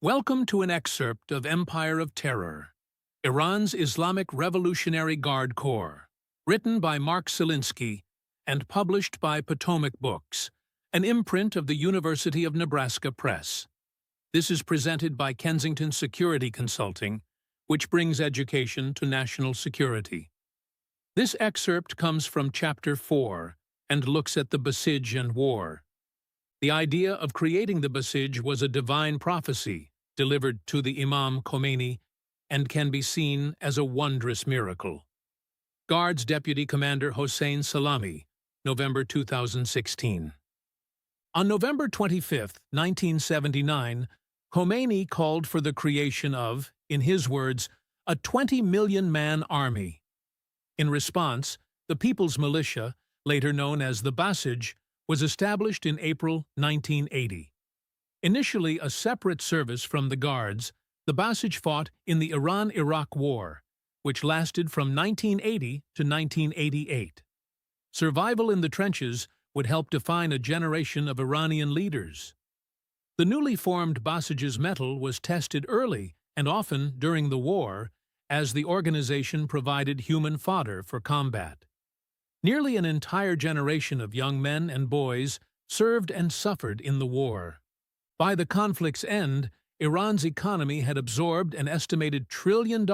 Welcome to an excerpt of Empire of Terror, Iran's Islamic Revolutionary Guard Corps, written by Mark Selinsky and published by Potomac Books, an imprint of the University of Nebraska Press. This is presented by Kensington Security Consulting, which brings education to national security. This excerpt comes from Chapter 4 and looks at the Basij and war. The idea of creating the Basij was a divine prophecy delivered to the Imam Khomeini and can be seen as a wondrous miracle. Guards Deputy Commander Hossein Salami, November 2016. On November 25, 1979, Khomeini called for the creation of, in his words, a 20-million-man army. In response, the People's Militia, later known as the Basij, was established in April 1980. Initially a separate service from the Guards, the Basij fought in the Iran-Iraq War, which lasted from 1980 to 1988. Survival in the trenches would help define a generation of Iranian leaders. The newly formed Basij's mettle was tested early and often during the war, as the organization provided human fodder for combat. Nearly an entire generation of young men and boys served and suffered in the war. By the conflict's end, Iran's economy had absorbed an estimated $1 trillion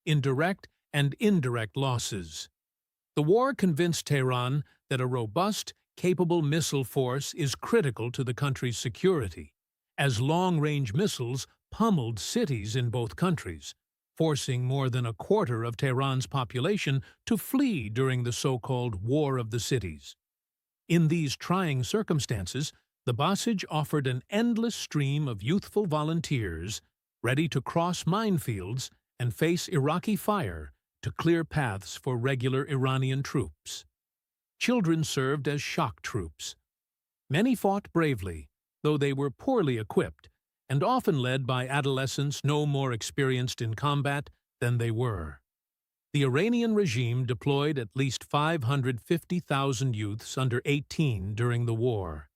in direct and indirect losses. The war convinced Tehran that a robust, capable missile force is critical to the country's security, as long-range missiles pummeled cities in both countries, forcing more than a quarter of Tehran's population to flee during the so-called War of the Cities. In these trying circumstances, the Basij offered an endless stream of youthful volunteers ready to cross minefields and face Iraqi fire to clear paths for regular Iranian troops. Children served as shock troops. Many fought bravely, though they were poorly equipped, and often led by adolescents no more experienced in combat than they were. The Iranian regime deployed at least 550,000 youths under 18 during the war.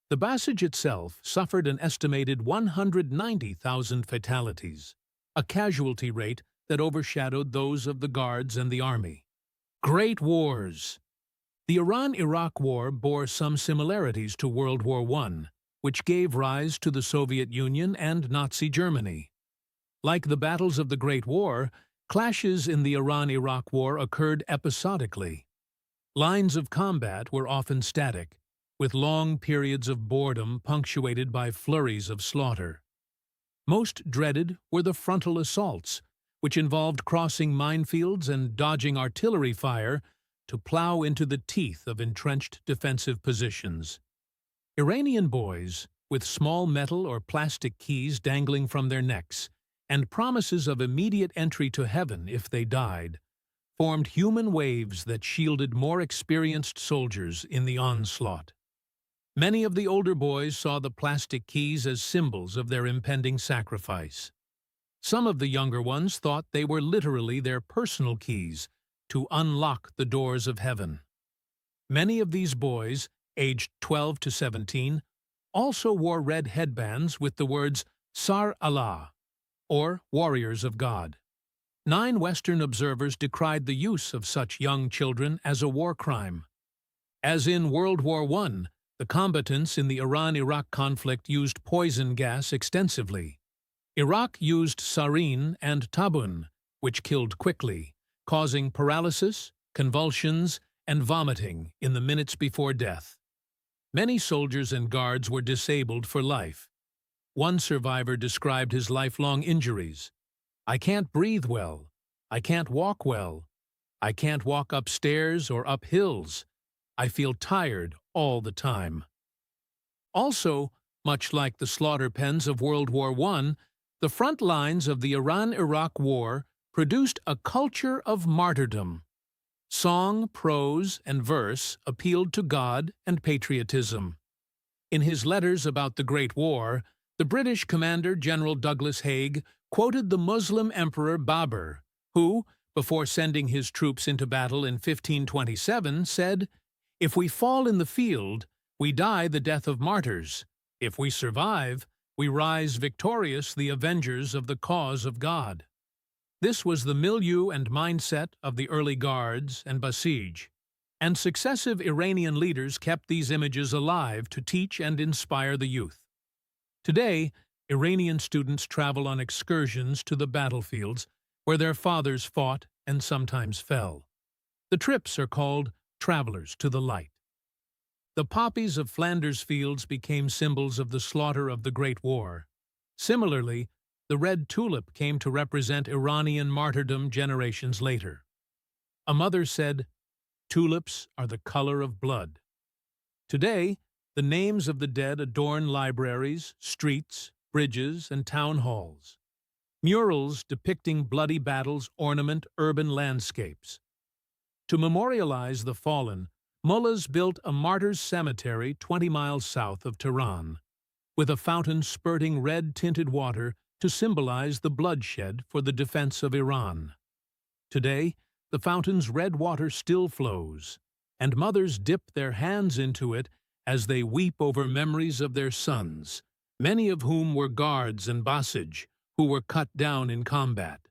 The Basij itself suffered an estimated 190,000 fatalities, a casualty rate that overshadowed those of the Guards and the Army. Great Wars. The Iran-Iraq War bore some similarities to World War I, which gave rise to the Soviet Union and Nazi Germany. Like the battles of the Great War, clashes in the Iran-Iraq War occurred episodically. Lines of combat were often static, with long periods of boredom punctuated by flurries of slaughter. Most dreaded were the frontal assaults, which involved crossing minefields and dodging artillery fire to plow into the teeth of entrenched defensive positions. Iranian boys, with small metal or plastic keys dangling from their necks, and promises of immediate entry to heaven if they died, formed human waves that shielded more experienced soldiers in the onslaught. Many of the older boys saw the plastic keys as symbols of their impending sacrifice. Some of the younger ones thought they were literally their personal keys to unlock the doors of heaven. Many of these boys, aged 12 to 17, also wore red headbands with the words Sar Allah, or Warriors of God. 9 Western observers decried the use of such young children as a war crime. As in World War I, the combatants in the Iran-Iraq conflict used poison gas extensively. Iraq used sarin and tabun, which killed quickly, causing paralysis, convulsions, and vomiting in the minutes before death. Many soldiers and guards were disabled for life. One survivor described his lifelong injuries. "I can't breathe well. I can't walk well. I can't walk upstairs or up hills. I feel tired all the time." Also, much like the slaughter pens of World War I, the front lines of the Iran-Iraq War produced a culture of martyrdom. Song, prose, and verse appealed to God and patriotism. In his letters about the Great War, the British commander General Douglas Haig quoted the Muslim Emperor Babur, who, before sending his troops into battle in 1527, said, "If we fall in the field, we die the death of martyrs. If we survive, We rise victorious, the avengers of the cause of God. This was the milieu and mindset of the early Guards and Basij, and successive Iranian leaders kept these images alive to teach and inspire the youth. Today, Iranian students travel on excursions to the battlefields where their fathers fought and sometimes fell. The trips are called Travelers to the Light. The poppies of Flanders fields became symbols of the slaughter of the Great War. Similarly, the red tulip came to represent Iranian martyrdom generations later. A mother said, "Tulips are the color of blood." Today, the names of the dead adorn libraries, streets, bridges, and town halls. Murals depicting bloody battles ornament urban landscapes. To memorialize the fallen, mullahs built a martyrs' cemetery 20 miles south of Tehran, with a fountain spurting red-tinted water to symbolize the bloodshed for the defense of Iran. Today, the fountain's red water still flows, and mothers dip their hands into it as they weep over memories of their sons, many of whom were guards and Basij, who were cut down in combat.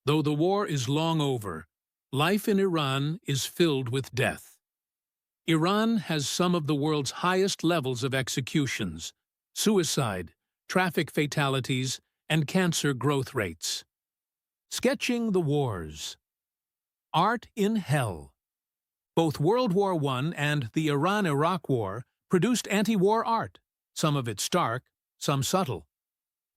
Though the war is long over, life in Iran is filled with death. Iran has some of the world's highest levels of executions, suicide, traffic fatalities, and cancer growth rates. Sketching the wars. Art in Hell. Both World War I and the Iran-Iraq War produced anti-war art, some of it stark, some subtle.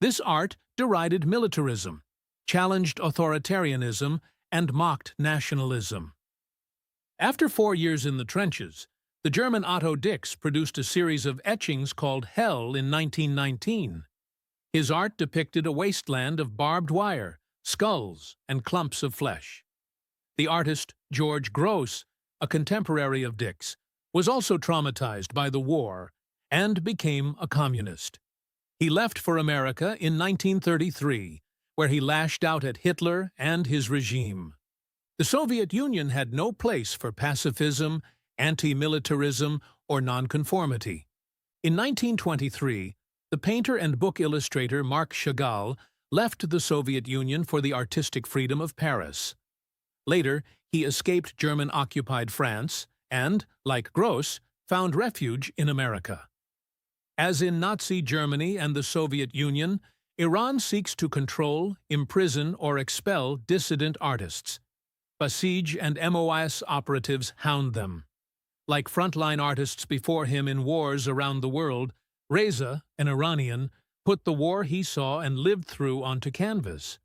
This art derided militarism, challenged authoritarianism, and mocked nationalism. After 4 years in the trenches, the German Otto Dix produced a series of etchings called Hell in 1919. His art depicted a wasteland of barbed wire, skulls, and clumps of flesh. The artist George Gross, a contemporary of Dix, was also traumatized by the war and became a communist. He left for America in 1933, where he lashed out at Hitler and his regime. The Soviet Union had no place for pacifism, anti-militarism, or nonconformity. In 1923, the painter and book illustrator Marc Chagall left the Soviet Union for the artistic freedom of Paris. Later, he escaped German-occupied France and, like Gross, found refuge in America. As in Nazi Germany and the Soviet Union, Iran seeks to control, imprison, or expel dissident artists. Basij and MOS operatives hound them. Like frontline artists before him in wars around the world, Reza, an Iranian, put the war he saw and lived through onto canvas.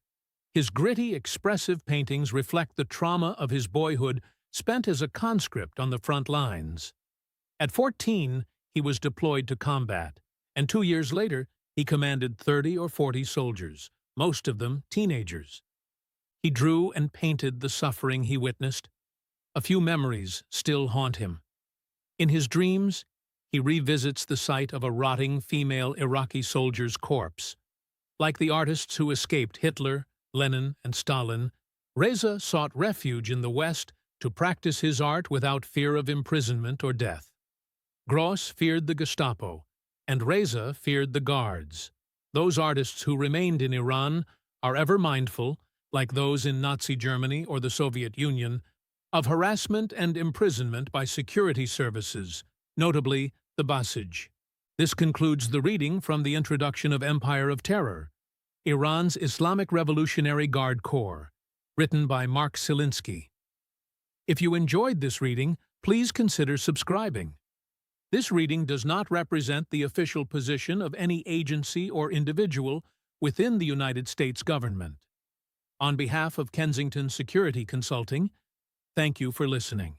His gritty, expressive paintings reflect the trauma of his boyhood spent as a conscript on the front lines. At 14, he was deployed to combat, and 2 years later, he commanded 30 or 40 soldiers, most of them teenagers. He drew and painted the suffering he witnessed. A few memories still haunt him. In his dreams, he revisits the site of a rotting female Iraqi soldier's corpse. Like the artists who escaped Hitler, Lenin, and Stalin, Reza sought refuge in the West to practice his art without fear of imprisonment or death. Gross feared the Gestapo, and Reza feared the Guards. Those artists who remained in Iran are ever mindful, like those in Nazi Germany or the Soviet Union, of harassment and imprisonment by security services, notably the Basij. This concludes the reading from the introduction of Empire of Terror, Iran's Islamic Revolutionary Guard Corps, written by Mark Selinsky. If you enjoyed this reading, please consider subscribing. This reading does not represent the official position of any agency or individual within the United States government. On behalf of Kensington Security Consulting, thank you for listening.